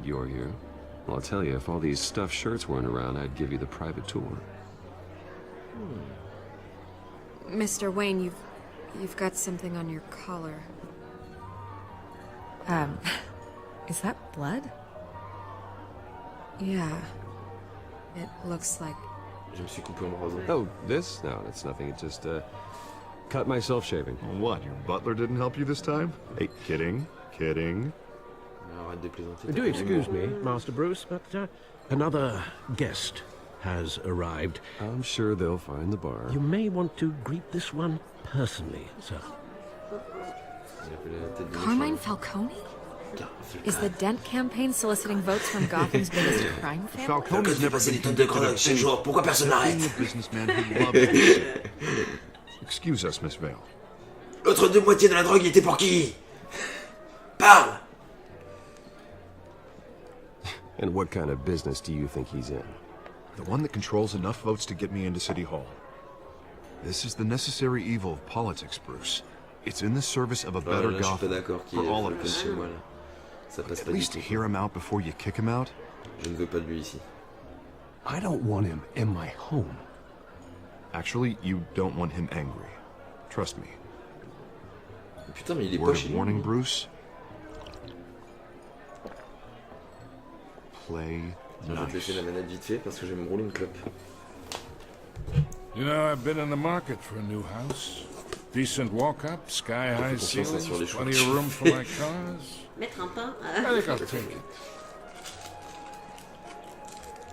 that you're here. Well, I'll tell you, if all these stuffed shirts weren't around, I'd give you the private tour. Mr. Wayne, you've got something on your collar. Is that blood? Yeah. It looks like... Je me suis coupé en rasant. Oh, this? No, it's nothing. It just, cut myself shaving. What, your butler didn't help you this time? Hey, kidding. Arrête de plaisanter. Do excuse me, Master Bruce, but another guest has arrived. I'm sure they'll find the bar. You may want to greet this one personally, sir. Carmine Falcone? Is the Dent campaign soliciting votes from Gotham's biggest crime family? Falcone's never been des tonnes de grenades chaque jour. Pourquoi personne n'arrête? businessman who loved it. Excuse us, Miss Vale. L'autre deux moitiés de la drogue, il était pour qui? Parle! And what kind of business do you think he's in? The one that controls enough votes to get me into City Hall. This is the necessary evil of politics, Bruce. It's in the service of a better Gotham for all of us. At least to hear him out before you kick him out. Je ne veux pas de lui ici. I don't want him in my home. Actually, you don't want him angry. Trust me. Putain, mais il est pas Word chez of lui. warning, Bruce. Play Je vais te laisser la manette vite fait parce que je vais me rouler une clope. You know, I've been in the market for a new house. Decent walk-up, sky-high ceilings, plenty of room for my cars. Mettre un pain. I think I'll take it.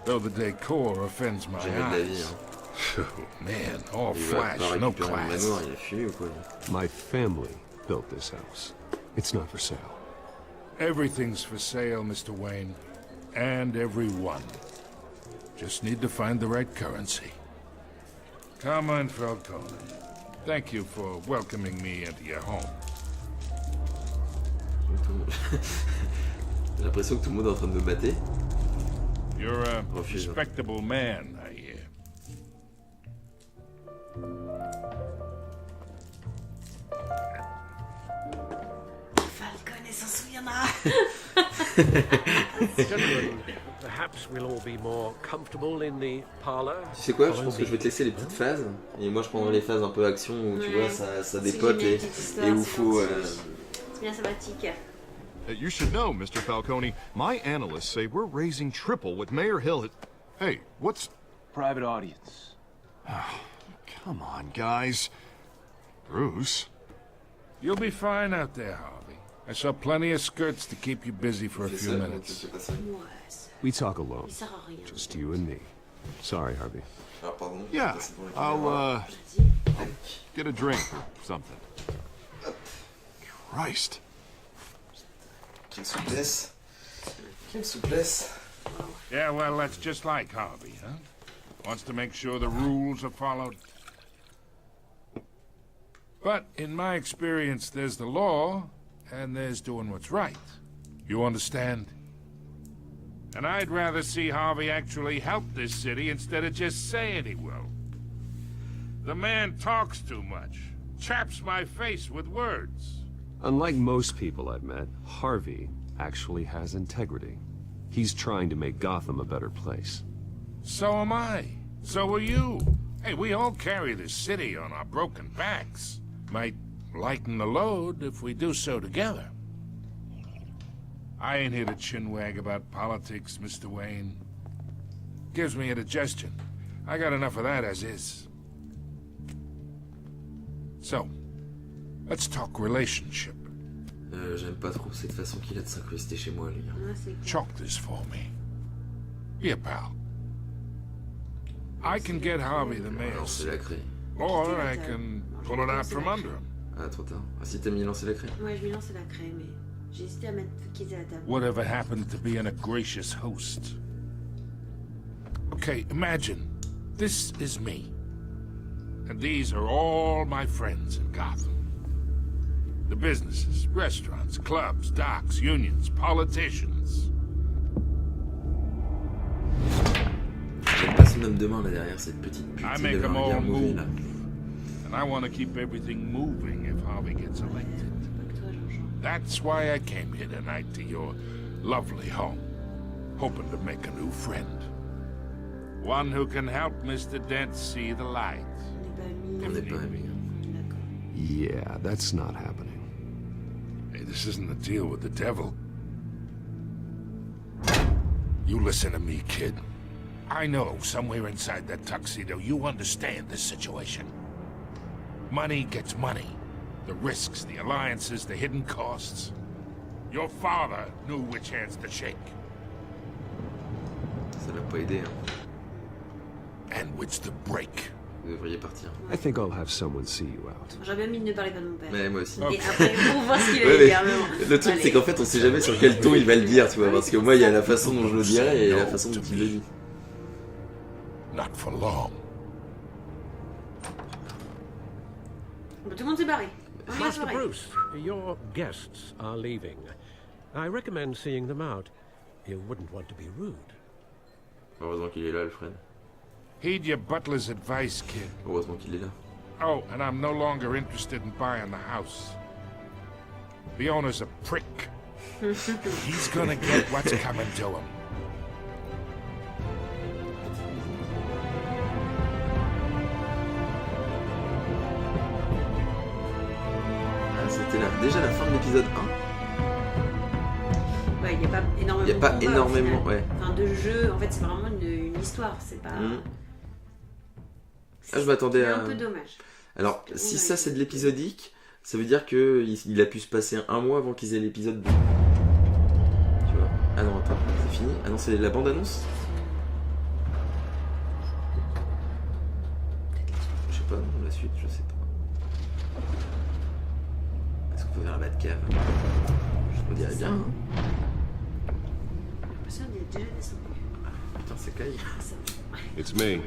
Though the decor offends my Jamais de la vie, eyes. hein. Oh, man, all Il va flash, pas no récupérer un class. manoir, il a fumé ou quoi lui? My family built this house. It's not for sale. Everything's for sale, Mr. Wayne. And everyone. Just need to find the right currency. Carmine Falcone, thank you for welcoming me into your home. J'ai l'impression que tout le monde est en train de me battre. You're a Refuse. respectable man, I hear. Falcone s'en souviendra. Gentlemen, perhaps we'll all be more comfortable in the parlor. Tu sais quoi, je pense que je vais te laisser les petites phases. Et moi je prendrai les phases un peu action où tu vois ça dépote et où faut... C'est bien sympathique. You should know, Mr. Falcone, my analysts say we're raising triple what Mayor Hill had... Hey, what's... Private audience. Come on, guys. Bruce? You'll be fine out there, Harvey. I saw plenty of skirts to keep you busy for a C'est few ça, minutes. c'est pas ça. Ouais, We talk alone. il sert à rien. Just you and me. Sorry, Harvey. Ah pardon. Yeah, Ça, c'est pour la caméra. I'll get a drink or something. Christ. Quelle souplesse. Quelle souplesse. Yeah, well, that's just like Harvey, huh? Wants to make sure the rules are followed. But in my experience, there's the law, and there's doing what's right. You understand? And I'd rather see Harvey actually help this city instead of just saying he will. The man talks too much, chaps my face with words. Unlike most people I've met, Harvey actually has integrity. He's trying to make Gotham a better place. So am I. So are you. Hey, we all carry this city on our broken backs. Might lighten the load if we do so together. I ain't here to chinwag about politics, Mr. Wayne. Gives me indigestion. I got enough of that as is. So, let's talk relationship. J'aime pas trop cette façon qu'il a de s'incruster chez moi, lui. Ouais, c'est clair. Chalk this for me. Be a pal. I can get Harvey the mail, Lancer la craie. or I can pull it out from under him. Ah, trop tard. Ah, si t'as mis lancer la craie. Ouais, je lui lance la craie, mais j'ai hésité à mettre quitter la table. Whatever happened to being a gracious host? Okay, imagine, this is me. And these are all my friends in Gotham. The businesses, restaurants, clubs, docks, unions, politicians. J'aime pas son homme de main là derrière, cette petite pute. I Il make devrait them un all regard mauvais move. là. And I want to keep everything moving if Harvey gets elected. Pas que toi, Jean-Jean. That's why I came here tonight to your lovely home. hoping to make a new friend. One who can help Mr. Dent see the light. On n'est pas amis. D'accord. Yeah, that's not happening. Hey, this isn't a deal with the devil. You listen to me, kid. I know somewhere inside that tuxedo you understand this situation. Money gets money. The risks, the alliances, the hidden costs. Your father knew which hands to shake. Ça l'a pas aidé. Hein. And which to break. Vous devriez partir. I think I'll have someone see you out. J'aurais bien mis ne parlez pas de mon père. Mais moi aussi. Et après, on voit ce qu'il Ouais, allait dire. Mais bon. le truc, c'est qu'en fait, on sait jamais sur quel ton il va le dire, tu vois. Parce que moi, il y a la façon dont je le dirais et la façon dont il le dit. Not for long. Tout le monde s'est barré. On y va, Master soirée. Bruce, your guests are leaving. I recommend seeing them out. You wouldn't want to be rude. Heureusement qu'il est là, Alfred. Heed your butler's advice, kid. Heureusement qu'il est là. Oh, and I'm no longer interested in buying the house. The owner's a prick. He's gonna get what's coming to him. Ah, c'était déjà la fin de l'épisode 1. Ouais, il n'y a pas énormément Il n'y a pas de combats, énormément, au final. ouais. Enfin, de jeu, en fait, c'est vraiment une histoire, c'est pas... Ah, je m'attendais C'est à... un peu dommage. Alors, si ça c'est de l'épisodique, ça veut dire que il a pu se passer un mois avant qu'ils aient l'épisode 2. Tu vois. Ah non, attends, c'est fini. Ah non, c'est la bande-annonce. Je sais pas, non, la suite, je sais pas. Est-ce qu'on peut faire la Batcave? Je me dirais bien. Hein. J'ai l'impression qu'il y a déjà descendu. Putain, c'est Kai. Ah, ça va. It's me.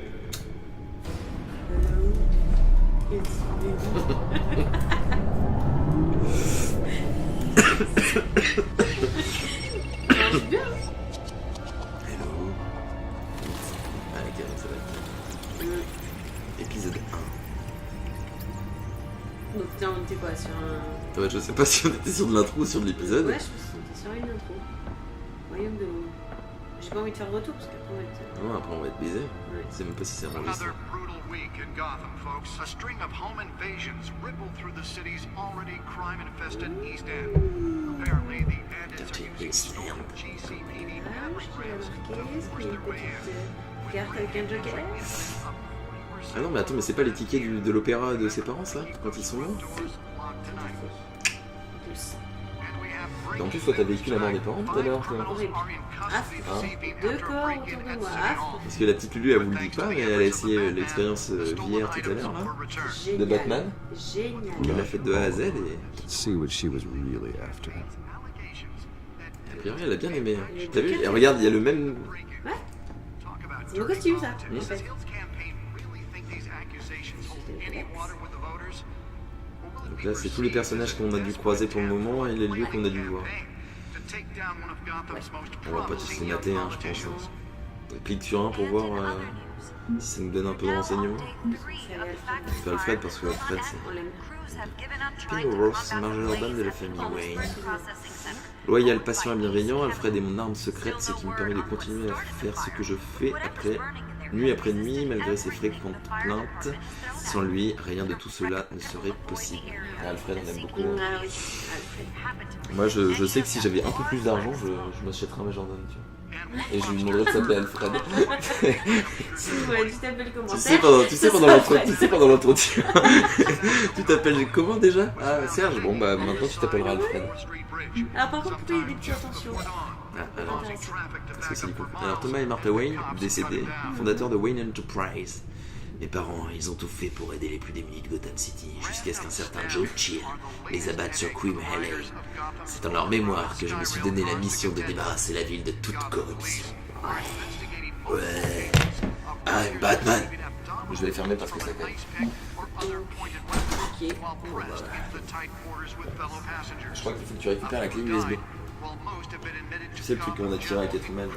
marche bien. Hello. Ah, ok, ça va être... Épisode 1. Donc, tiens, on était quoi sur un... Ouais, je sais pas si on était sur de l'intro ou sur de l'épisode. Ouais, je pense qu'on était sur une intro. Royaume de Lulu. J'ai pas envie de faire le retour parce qu'après on va être... Non, après on va être baisé. Ouais. Je sais même pas si c'est enregistré. Another brutal week in Gotham, folks. A string of home invasions rippled through the city's already crime-infested East End. Apparently, the End is using stolen GCPD Ah, ad je l'ai regrams remarqué, est-ce to qu'il y a force une their way in. petite carte avec un joker? Ah non, mais attends, mais c'est pas les tickets de l'opéra de ses parents, ça? Quand ils sont morts? Doors locked tonight. En plus. And we have Et en plus, toi, t'as vécu la mort des parents tout à l'heure, toi. Horrible. Ah, deux corps autour de moi. Ah, Parce que la petite Lulu, elle vous le dit pas, mais elle a essayé l'expérience VR tout à l'heure, là. génial. De Batman. Génial. Elle l'a faite de A à Z et... Let's see what she was really after. A priori, elle a bien aimé. Hein. T'as vu? Et regarde, il y a le même... Ouais. C'est mon costume, ça. Mmh. En fait. Donc là, c'est tous les personnages qu'on a dû croiser pour le moment et les lieux qu'on a dû voir. On va pas tous les mater, hein, je pense. Hein. On clique sur un pour voir si ça nous donne un peu de renseignements. C'est Alfred parce que Alfred c'est... On l'aime. Pino Ross, majordome de la famille Wayne. Loyal, patient et bienveillant, Alfred est mon arme secrète, ce qui me permet de continuer à faire ce que je fais nuit après nuit, malgré ses fréquentes plaintes. Sans lui, rien de tout cela ne serait possible. Alfred, on aime beaucoup. Ah oui, Alfred. Moi, je sais que si j'avais un peu plus d'argent, je m'achèterais un majordome, tu vois. Et je lui demanderais de s'appeler Alfred. Ouais, tu t'appelles comment? Tu sais, pendant l'entretien, tu t'appelles comment déjà? Ah, Serge, bon bah maintenant tu t'appelleras Alfred. Alors par contre, pourquoi il y a des petites attentions? Ah, alors, parce que c'est du coup. Alors Thomas et Martha Wayne, décédés, fondateurs de Wayne Enterprise. Mes parents, ils ont tout fait pour aider les plus démunis de Gotham City, jusqu'à ce qu'un certain Joe Chill les abatte sur Queen Alley. C'est en leur mémoire que je me suis donné la mission de débarrasser la ville de toute corruption. Ouais. I'm Batman. Je vais les fermer parce que ça colle. Ok. Je crois qu'il faut que tu récupères la clé USB. Tu sais le truc qu'on a tiré avec Catwoman.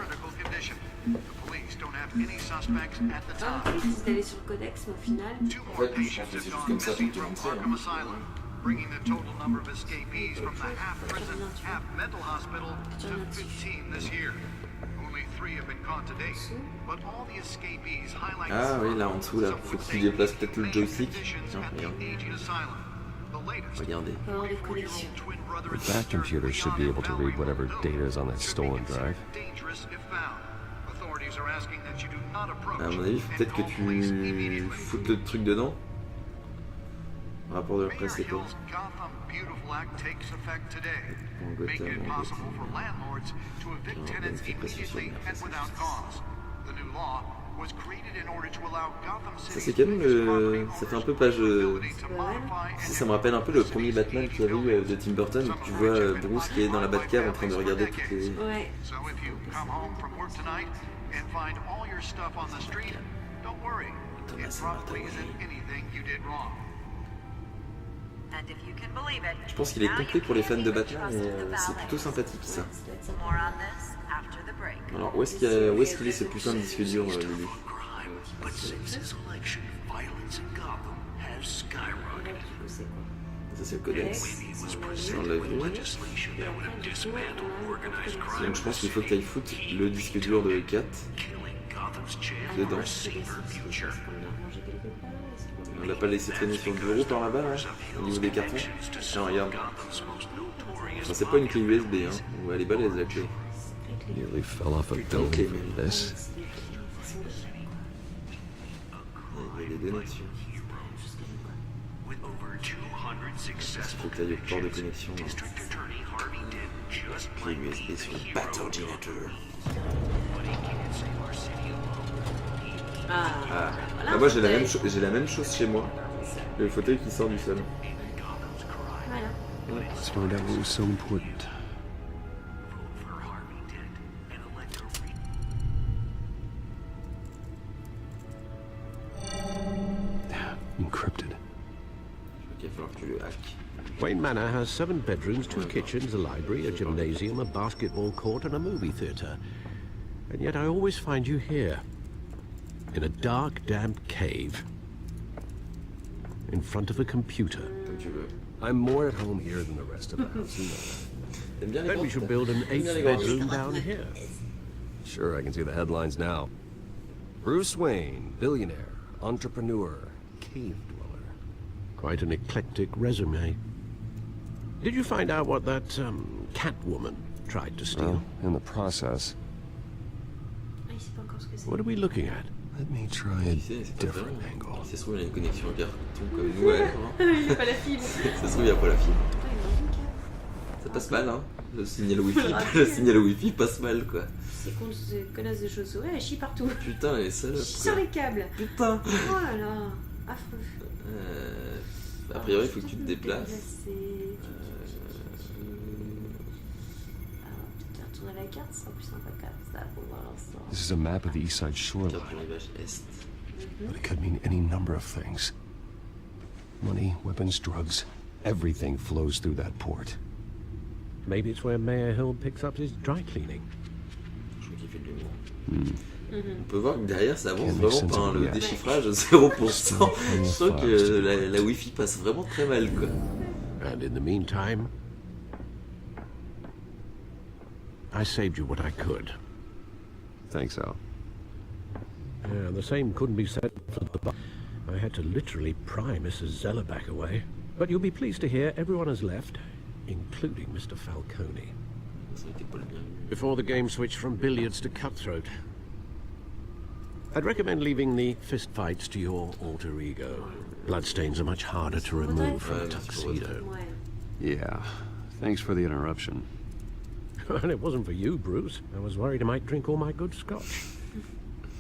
Ah, ok, c'est d'aller sur le codex, mais au final... En fait, je pense que c'est juste comme ça pour te montrer. Hein. Bringing the total number of escapees from the half prison, half mental hospital to 15 this year. Only Ah oui, là en dessous, là, faut que tu déplaces peut-être le joystick. Tiens, regarde. Regardez. The back computer should be able to read whatever data is on that stolen drive. À mon avis, faut peut-être que tu foutes le truc dedans. Rapport de la presse, c'est quoi? Ça c'est quand même le... Ça fait un peu page... Ça me rappelle un peu le premier Batman qu'il y avait eu de Tim Burton, où tu vois Bruce qui est dans la Batcave en train de regarder toutes les... Ouais. Je pense qu'il est complet pour les fans de Batman et c'est plutôt sympathique ça. Alors où est-ce qu'il est ce putain de disque dur, Lulu? Ça c'est le codex. On l'a vu. Donc je pense qu'il faut que tu ailles foutre le disque dur de 4 dedans. On l'a pas laissé traîner sur le bureau par là-bas, là, au niveau des cartons. Non, regarde. Enfin, c'est pas une clé USB, hein. Elle est balèze la clé. Nearly fell off a building for this. Il y a des données dessus. Il faut que tu ailles au port de connexion. Clé USB sur le Batordinateur. Ah. Bah moi j'ai la même chose chez moi. Le fauteuil qui sort du sol. Voilà. Let's find out what was so important. Encrypted. Il va falloir que tu le hack. Wayne Manor has 7 bedrooms, 2 kitchens, a library, a gymnasium, a basketball court, and a movie theatre. And yet I always find you here, in a dark, damp cave, in front of a computer. Comme tu veux. I'm more at home here than the rest of the house. You know that. T'aimes bien les Then we grands? should build an 8th bedroom down here. Sure, I can see the headlines now. Bruce Wayne, billionaire, entrepreneur, cave dweller. Quite an eclectic resume. Did you find out what that cat woman tried to steal? Well, in the process, Ah, il sait pas encore ce que c'est. What are we looking at? let me try a C'est pas different vrai. angle. Si ça se trouve, il a une connexion carton comme nous, ouais. Il a pas la fibre. Ça se trouve, il n'y a pas la fibre. Putain, il a un bouquin. Ça passe mal, hein. Le signal Wi-Fi passe mal, quoi. Ces connasses de chaussures, elle chie partout. Putain, les salopes. Chie sur les câbles. Putain. Oh là là, affreux. A priori, il faut que tu te déplaces. Peut-être retourner la carte, ce sera plus sympa comme ça pour voir l'ensemble. This is a map of the east side Carte shoreline, du rivage est. but it could mean any number of things. Money, weapons, drugs, everything flows through that port. Maybe it's where Mayor Hill picks up his dry cleaning. Je crois qu'il fait de l'humour. On peut voir que derrière ça avance Can't vraiment make pas, sense hein, of le it. déchiffrage 0%. Je sens que la Wi-Fi passe vraiment très mal, quoi. And in the meantime, I saved you what I could. Thanks, Al. Yeah, the same couldn't be said for the bar. I had to literally pry Mrs. Zellerback away. But you'll be pleased to hear everyone has left, including Mr. Falcone, Ça n'était pas le bienvenu. before the game switched from billiards to cutthroat. I'd recommend leaving the fistfights to your alter ego. Bloodstains are much harder to remove from a tuxedo. Ouais. Yeah, thanks for the interruption. And it wasn't for you, Bruce. I was worried I might drink all my good scotch.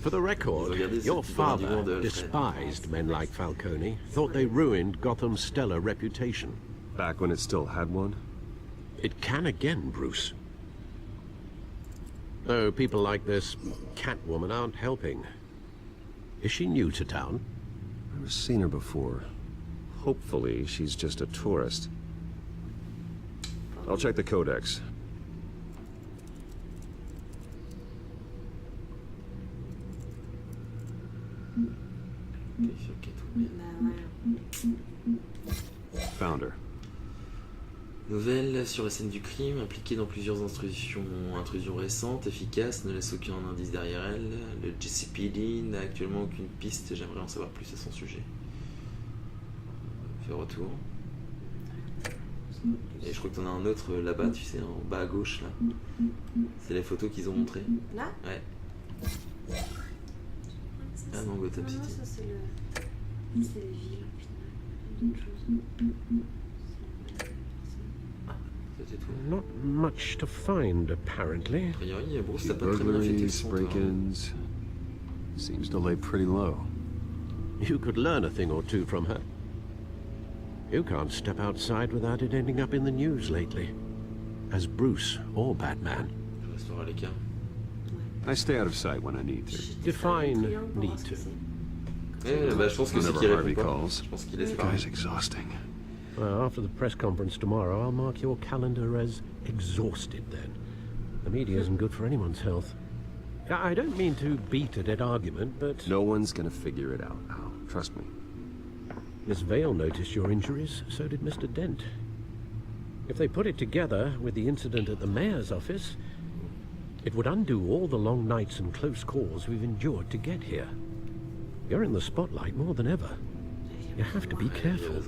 For the record, your father despised men like Falcone, thought they ruined Gotham's stellar reputation. Back when it still had one? It can again, Bruce. Though people like this Catwoman aren't helping. Is she new to town? I've seen her before. Hopefully, she's just a tourist. I'll check the codex. Bah ouais. Found her. Nouvelle sur la scène du crime, impliquée dans plusieurs intrusions récentes, efficaces, ne laisse aucun indice derrière elle. Le GCPD n'a actuellement aucune piste, j'aimerais en savoir plus à son sujet. Fait retour. Et je crois que t'en as un autre là-bas, tu sais, en bas à gauche là. C'est les photos qu'ils ont montrées. Là? Ouais. Ah non, Gotham City. Non, ça c'est le... C'est les villes, putain. D'autres choses. C'était tout. Not much to find, apparently. A priori, Bruce t'as pas très bien fait tes leçons, toi. break-ins. Seems to lay pretty low. You could learn a thing or two from her. You can't step outside without it ending up in the news lately. As Bruce or Batman. Je resterai à l'écart. I stay out of sight when I need to. Define need to. Bah, je pense que c'est Whenever qu'il Harvey répond pas. calls. Je pense qu'il laisse The pas. guy's exhausting. Well, after the press conference tomorrow, I'll mark your calendar as exhausted then. The media isn't good for anyone's health. I don't mean to beat a dead argument, but... No one's gonna figure it out, Al. Trust me. Miss Vale noticed your injuries, so did Mr. Dent. If they put it together with the incident at the mayor's office, it would undo all the long nights and close calls we've endured to get here. You're in the spotlight more than ever. You have to be careful.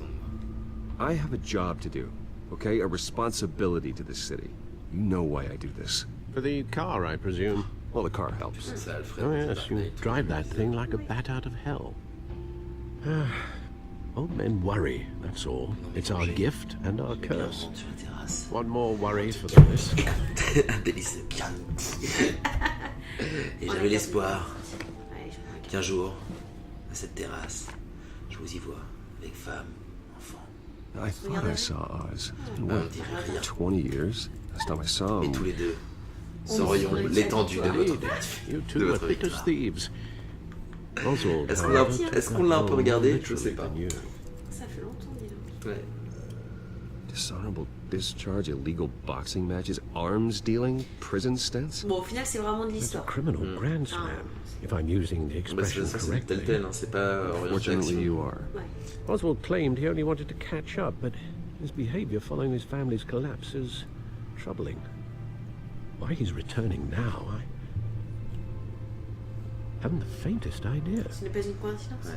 I have a job to do, okay? A responsibility to this city. You know why I do this. For the car, I presume. Well, the car helps. C'est Alfred. Oh yes, you drive that thing like a bat out of hell. Old men worry, that's all. It's our gift and our curse. Sur la terrasse. One more worry for the list. Un délice bien. Et j'avais l'espoir qu'un jour, à cette terrasse, je vous y vois, avec femme, enfant. I thought I saw Oz. It's been, On what, dirait rien. 20 years? Last time I saw Et him. tous les deux saurions l'étendue de votre You de two are votre thick as victoire. thieves. Oswald, Est-ce qu'on l'a however, est-ce qu'on l'a un peu took regardé? more Je sais literally pas. than you. Ça fait longtemps, dis donc. Ouais. Dishonorable discharge, illegal boxing matches, arms dealing, prison stints? Bon, au final, c'est vraiment de It's a l'histoire. criminal grand slam, if I'm using the Bah, expression ça, c'est correctly. Telltale, hein. C'est pas orienté Fortunately, action. you are. Ouais. Oswald claimed he only wanted to catch up, but his behavior following his family's collapse is troubling. Why he's returning now, I haven't the faintest idea. Ce n'est pas une coïncidence. Ouais.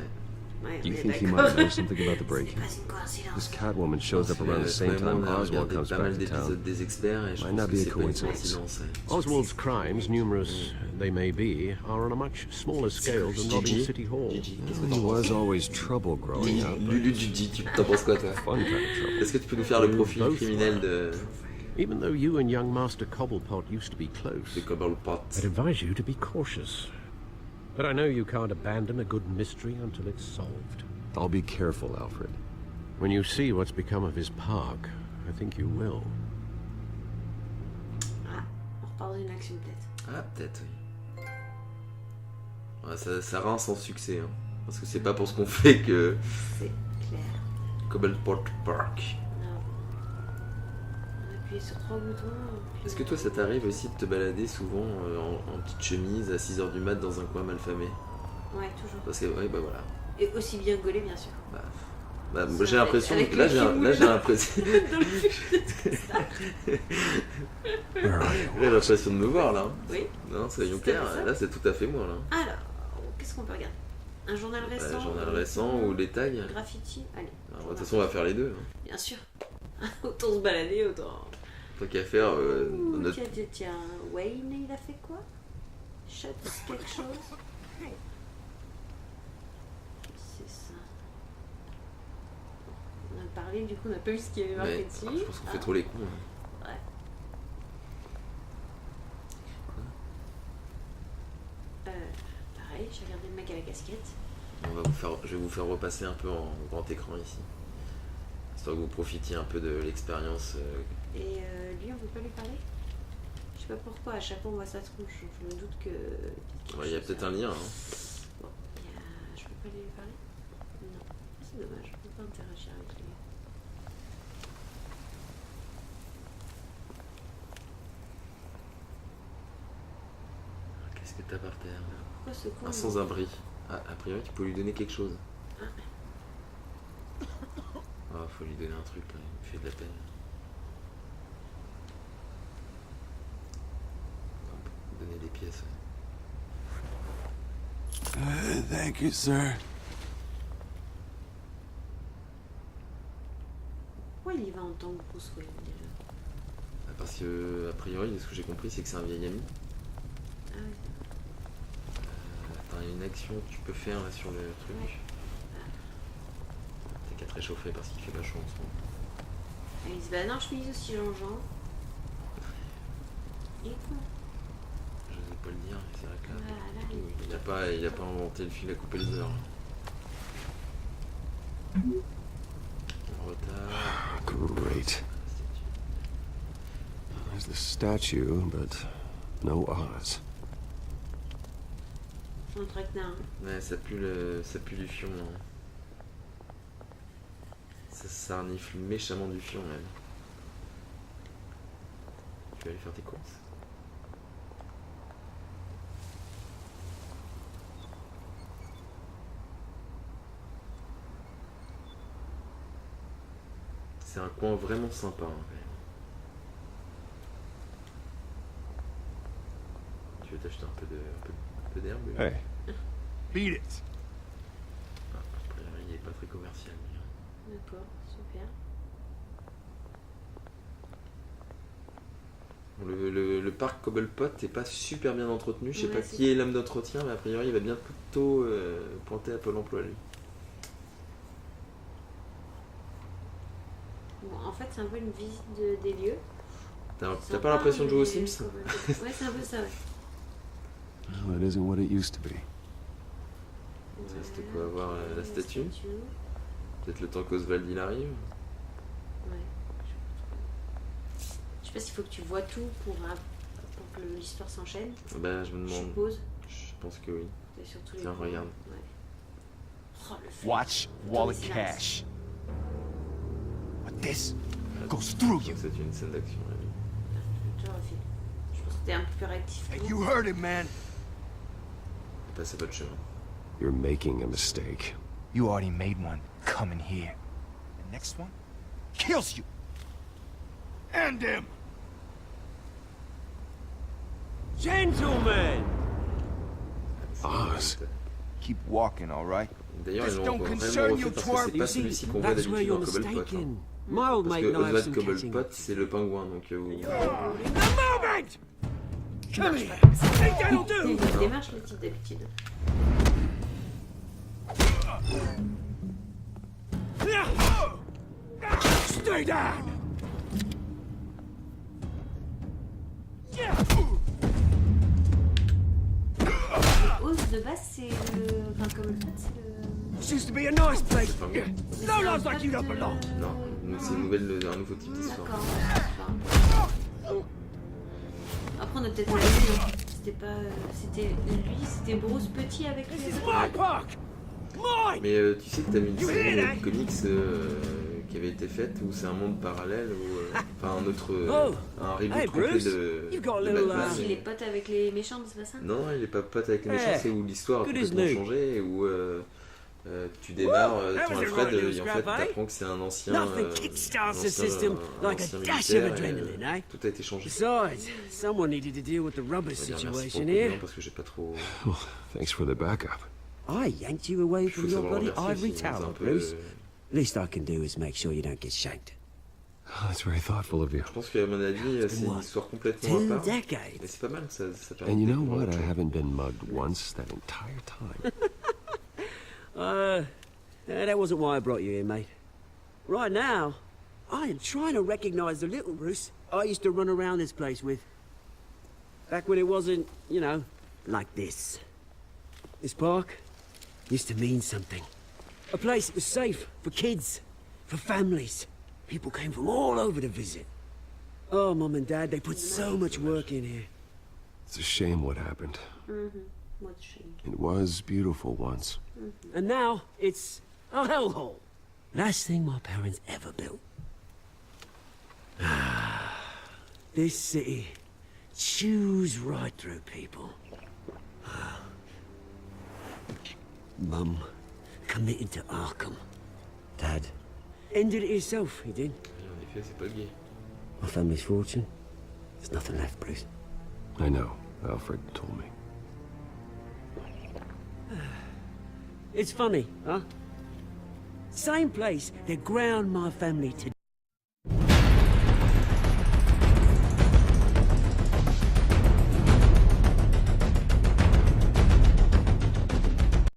Ouais, Do you on est think he d'accord. might know something about the Ce n'est break-in? pas une coïncidence. This Catwoman shows up around the same time On a Oswald regardé comes pas back mal to d'épisodes town. des experts et je Might pense not que be a c'est pas une coincidence. coïncidence. Oswald's crimes, numerous they may be, are on a much smaller scale than robbing Gigi, City Hall. Gigi, qu'est-ce que He t'en penses? was always trouble growing up. but Lulu Gigi, t'en penses quoi toi? Fun kind of trouble. Est-ce que tu peux nous faire le profil Both criminel de Even though you and young Master Cobblepot used to be close, Cobblepot? I'd advise you to be cautious. But I know you can't abandon a good mystery until it's solved. I'll be careful, Alfred. When you see what's become of his park, I think you will. Ah, on repart dans une action peut-être. Ah, peut-être, oui. Ouais, ça rend sans succès, hein. Parce que c'est pas pour ce qu'on fait que C'est clair. Cobblepot Park. Non. On appuie sur 3 boutons. puis Est-ce que toi, ça t'arrive aussi de te balader souvent en petite chemise à 6h du mat dans un coin malfamé? Ouais, toujours. Parce que, ouais, bah voilà. Et aussi bien gaulé, bien sûr. Bah, Ça, j'ai l'impression avec que là, le j'ai film. l'impression. Dans le film, c'est ça. J'ai l'impression de me voir là. Oui. Non, soyons C'était clairs, ça. là c'est tout à fait moi là. Alors, qu'est-ce qu'on peut regarder? Un journal récent? Un journal récent ou les tags. Graffiti? Allez. Alors, de toute façon, on va faire les deux. Hein. Bien sûr. Autant se balader, autant. Tant qu'à faire Ouh, notre. Tiens, Wayne, il a fait quoi? Shot quelque chose? C'est ça. On a parlé, du coup, on n'a pas vu ce qu'il y avait marqué Ouais, dessus. je pense qu'on fait trop les cons. Hein. Ouais. Pareil, j'ai regardé le mec à la casquette. Je vais vous faire repasser un peu en grand écran ici. Histoire que vous profitiez un peu de l'expérience. Et lui, on peut pas lui parler? Je sais pas pourquoi, à chaque fois on voit sa tronche. Je me doute que. Il y a peut-être un lien. Hein. Bon, je peux pas lui parler? Non, c'est dommage, je peux pas interagir avec lui. Qu'est-ce que t'as par terre là? Pourquoi ce con? Un sans-abri. Ah, a priori, tu peux lui donner quelque chose. Ah, faut lui donner un truc, là. Il me fait de la peine. Donner des pièces. Thank you, sir. Pourquoi il y va en tant que Bruce Wayne déjà? Parce que, a priori, ce que j'ai compris, c'est que c'est un vieil ami. Ah oui. T'as une action que tu peux faire là sur le truc. Ouais. T'as qu'à te réchauffer parce qu'il fait pas chaud en ce moment. Et il se bat en chemise aussi, Jean-Jean. Il est con. Je n'osais pas le dire, mais c'est vrai que là, Voilà, il a pas inventé le fil à couper les heures. En retard. Great. There's the statue, but no Oz. On traquenard. Ouais, ça pue du fion. Hein. Ça renifle méchamment du fion, même. Tu vas aller faire tes courses. C'est un coin vraiment sympa, hein, quand même. Tu veux t'acheter un peu d'herbe? Hey. Beat it. Ah, après, il est pas très commercial. Mais... D'accord, super. Bon, le parc Cobblepot n'est pas super bien entretenu. Je sais Ouais, pas qui est l'homme d'entretien, mais a priori il va bientôt pointer à Pôle emploi lui. Bon, en fait, c'est un peu une visite des lieux. T'as pas l'impression de jouer aux Sims? Ouais, c'est un peu ça, ouais. Well, it isn't what it used to be. Ça, c'était quoi, avoir la statue? Peut-être le temps qu'Oswald il arrive? Ouais. Je sais pas s'il faut que tu vois tout pour que l'histoire s'enchaîne. Bah, je me Je demande. suppose. Je pense que oui. Et surtout les Tiens, points. regarde. Ouais. Oh, le fait. Watch wallet cash. But this goes through you. C'est une scène d'action. Là. Je te refile. Je pense que t'es un peu plus réactif. Hey, you heard it, man. Passez votre chemin. You're making a mistake. You already made one coming here. The next one kills you. End him. Gentlemen! Oz. Keep walking, all right? D'ailleurs, This ils l'ont don't vraiment concern refait you, parce que twerp. c'est You pas see, celui-ci qu'on voit that's where d'habitude you're dans Cobblepot. Hein. mistaken. My old Parce mate que and I have Oswald some catching Cobblepot, up. c'est le pingouin, donc The moment! Come here! Think that'll do! Il démarche le type d'habitude. Stay down! Hausse de base, c'est le. Enfin, comme le fait, c'est le. This used to be a nice place. pingouin. No lives like you don't belong. Non, c'est un nouveau type d'histoire. D'accord. Après, on a peut-être mal vu. Hein. C'était pas. C'était lui, c'était Bruce petit avec This les. is my park! Mine! Mais tu sais que t'avais une série de comics qui avait été faite où c'est un monde parallèle ou enfin un autre un reboot Hey, complet Bruce, de you've got a de little, Batman. Il est pote avec les méchants, c'est pas ça? Non, il est pas pote avec les méchants, Hey, c'est où l'histoire a good as complètement new. changé et où tu démarres that ton was a Alfred right little et en fait scrap, eh? t'apprends que c'est un ancien Nothing kickstarts the system like a ancien dash of militaire et, adrenaline, eh? tout a été changé. Besides, someone needed to deal with the rubber On va dire merci pour situation le coup de here. main parce que j'ai pas trop. Well, thanks for the backup. I yanked you away Il faut from your savoir bloody remercier ivory aussi, hein, c'est tower, un peu. Bruce. Least I can do is make sure you don't get shanked. Oh, that's very thoughtful of you. Je pense qu'à mon avis, c'est une histoire complètement à 2 part. Mais decades. c'est pas mal que ça permet. And you de know découvrir what? autre I chose. haven't been mugged once that entire time. That wasn't why I brought you here, mate. Right now, I am trying to recognize the little Bruce I used to run around this place with. Back when it wasn't, you know, like this. This park used to mean something. A place that was safe for kids, for families. People came from all over to visit. Oh, Mum and Dad, they put so much work in here. It's a shame what happened. Moi, de chez lui. It was beautiful once. And now, it's a hellhole. Last thing my parents ever built. This city chews right through people. Mum committed to Arkham. Dad ended it himself, he did. Et en effet, c'est pas gay. My family's fortune. There's nothing left, Bruce. I know. Alfred told me. It's funny, huh? Same place that ground my family to